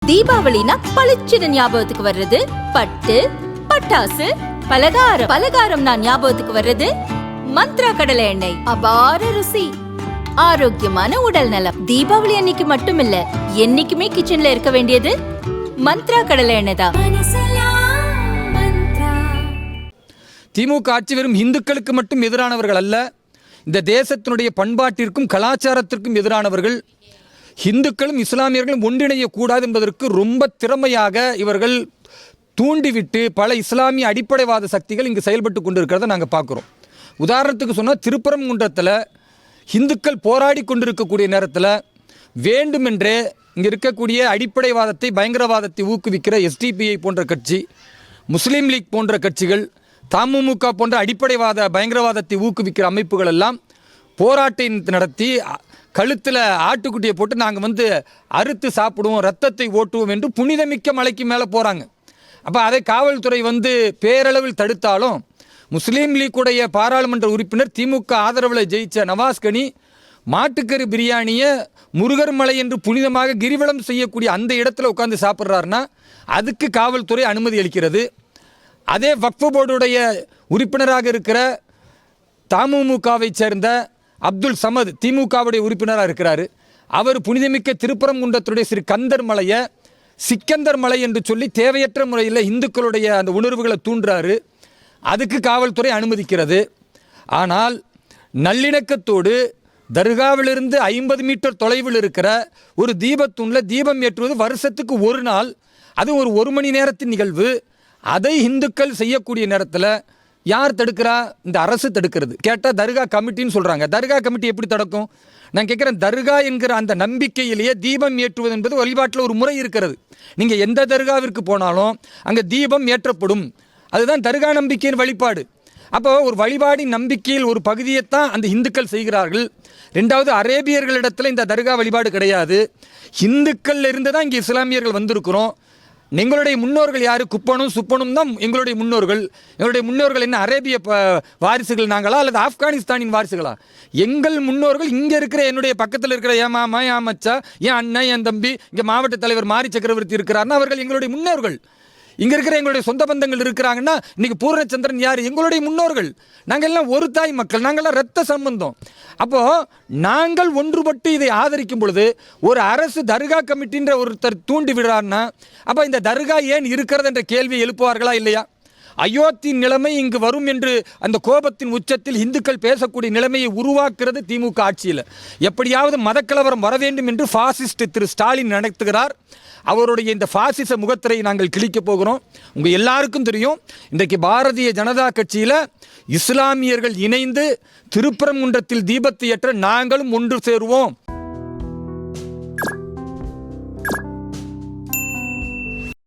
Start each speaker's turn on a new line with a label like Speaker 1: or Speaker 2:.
Speaker 1: தீபாவளினா பளிச்சுன்னு ஞாபகத்துக்கு வர்றது பட்டு, பட்டாசு, பலகாரம். பலகாரம்னா ஞாபகத்துக்கு வர்றது மந்த்ரா கடலை எண்ணெய். அபார ருசி, ஆரோக்கியமான உடல் நலம். தீபாவளி அன்னைக்கு மட்டும் இல்ல, என்னைக்குமே கிச்சன்ல இருக்க வேண்டியது மந்த்ரா கடலை எண்ணெய் தான்.
Speaker 2: திமுக ஆட்சி வெறும் இந்துக்களுக்கு மட்டும் எதிரானவர்கள் அல்ல, இந்த தேசத்தினுடைய பண்பாட்டிற்கும் கலாச்சாரத்திற்கும் எதிரானவர்கள். இந்துக்களும் இஸ்லாமியர்களும் ஒன்றிணையக்கூடாது என்பதற்கு ரொம்ப திறமையாக இவர்கள் தூண்டிவிட்டு பல இஸ்லாமிய அடிப்படைவாத சக்திகள் இங்கு செயல்பட்டு கொண்டிருக்கிறத நாங்கள் பார்க்குறோம். உதாரணத்துக்கு சொன்னால், திருப்பரங்குன்றத்தில் இந்துக்கள் போராடி கொண்டிருக்கக்கூடிய நேரத்தில் வேண்டுமென்றே இங்கே இருக்கக்கூடிய அடிப்படைவாதத்தை பயங்கரவாதத்தை ஊக்குவிக்கிற எஸ்டிபிஐ போன்ற கட்சி, முஸ்லீம் லீக் போன்ற கட்சிகள், தமுமுக போன்ற அடிப்படைவாத பயங்கரவாதத்தை ஊக்குவிக்கிற அமைப்புகள் எல்லாம் போராட்டம் நடத்தி கழுத்தில் ஆட்டுக்குட்டியை போட்டு நாங்கள் அறுத்து சாப்பிடுவோம், ரத்தத்தை ஓட்டுவோம் என்று புனிதமிக்க மலைக்கு மேலே போகிறாங்க. அப்போ அதை காவல்துறை பேரளவில் தடுத்தாலும், முஸ்லீம் லீக்குடைய பாராளுமன்ற உறுப்பினர் திமுக ஆதரவில் ஜெயித்த நவாஸ்கனி மாட்டுக்கறி பிரியாணியை முருகர் மலை என்று புனிதமாக கிரிவலம் செய்யக்கூடிய அந்த இடத்துல உட்காந்து சாப்பிட்றாருன்னா அதுக்கு காவல்துறை அனுமதி அளிக்கிறது. அதே வக்ஃப் போர்டுடைய உறுப்பினராக இருக்கிற தமுமுகவை சேர்ந்த அப்துல் சமத் திமுகவுடைய உறுப்பினராக இருக்கிறார். அவர் புனிதமிக்க திருப்பரங்குன்றத்துடைய ஸ்ரீ கந்தர் மலையை சிக்கந்தர் மலை என்று சொல்லி தேவையற்ற முறையில் இந்துக்களுடைய அந்த உணர்வுகளை தூண்டுறாரு. அதுக்கு காவல்துறை அனுமதிக்கிறது. ஆனால் நல்லிணக்கத்தோடு தர்காவிலிருந்து 50 மீட்டர் தொலைவில் இருக்கிற ஒரு தீபத்தூணில் தீபம் ஏற்றுவது வருஷத்துக்கு ஒரு நாள், அது ஒரு மணி நேரத்தின் நிகழ்வு. அதை இந்துக்கள் செய்யக்கூடிய நேரத்தில் யார் தடுக்கிறா? இந்த அரசு தடுக்கிறது. கேட்டால் தர்கா கமிட்டின்னு சொல்கிறாங்க. தர்கா கமிட்டி எப்படி தடுக்கும்? நான் கேட்குறேன், தர்கா என்கிற அந்த நம்பிக்கையிலேயே தீபம் ஏற்றுவது என்பது வழிபாட்டில் ஒரு முறை இருக்கிறது. நீங்கள் எந்த தர்காவிற்கு போனாலும் அங்கே தீபம் ஏற்றப்படும். அதுதான் தர்கா நம்பிக்கையின் வழிபாடு. அப்போ ஒரு வழிபாடின் நம்பிக்கையில் ஒரு பகுதியைத்தான் அந்த இந்துக்கள் செய்கிறார்கள். ரெண்டாவது, அரேபியர்களிடத்தில் இந்த தர்கா வழிபாடு கிடையாது. இந்துக்கள் இருந்து தான் இங்கே இஸ்லாமியர்கள் வந்திருக்கிறோம். எங்களுடைய முன்னோர்கள் யார்? குப்பனும் சுப்பனும் தான் எங்களுடைய முன்னோர்கள். எங்களுடைய முன்னோர்கள் என்ன அரேபிய வாரிசுகள் நாங்களா அல்லது ஆப்கானிஸ்தானின் வாரிசுகளா? எங்கள் முன்னோர்கள் இங்கே இருக்கிற என்னுடைய பக்கத்தில் இருக்கிற என் மாமா, என் மச்சா, என் அண்ணன், என் தம்பி, இங்கே மாவட்ட தலைவர் மாரி சக்கரவர்த்தி இருக்கிறாருன்னா அவர்கள் எங்களுடைய முன்னோர்கள். இங்கே இருக்கிற எங்களுடைய சொந்த பந்தங்கள் இருக்கிறாங்கன்னா இன்றைக்கி பூர்ணச்சந்திரன் யார்? எங்களுடைய முன்னோர்கள். நாங்கள் எல்லாம் ஒரு தாய் மக்கள், நாங்கள்லாம் இரத்த சம்பந்தம். அப்போது நாங்கள் ஒன்றுபட்டு இதை ஆதரிக்கும் பொழுது ஒரு அரசு தர்கா கமிட்டின்ற ஒருத்தர் தூண்டி விடுறாருன்னா அப்போ இந்த தர்கா ஏன் இருக்கிறது என்ற கேள்வியை எழுப்புவார்களா இல்லையா? அயோத்தியின் நிலைமை இங்கு வரும் என்று அந்த கோபத்தின் உச்சத்தில் இந்துக்கள் பேசக்கூடிய நிலைமையை உருவாக்குறது திமுக ஆட்சியில். எப்படியாவது மதக்கலவரம் வர வேண்டும் என்று பாசிஸ்ட் திரு ஸ்டாலின் நடத்துகிறார். அவருடைய இந்த பாசிச முகத்திரையை நாங்கள் கிழிக்க போகிறோம். உங்கள் எல்லாருக்கும் தெரியும், இன்றைக்கு பாரதிய ஜனதா கட்சியில் இஸ்லாமியர்கள் இணைந்து திருப்பரங்குன்றத்தில் தீபத்தை ஏற்ற நாங்களும் ஒன்று சேருவோம்.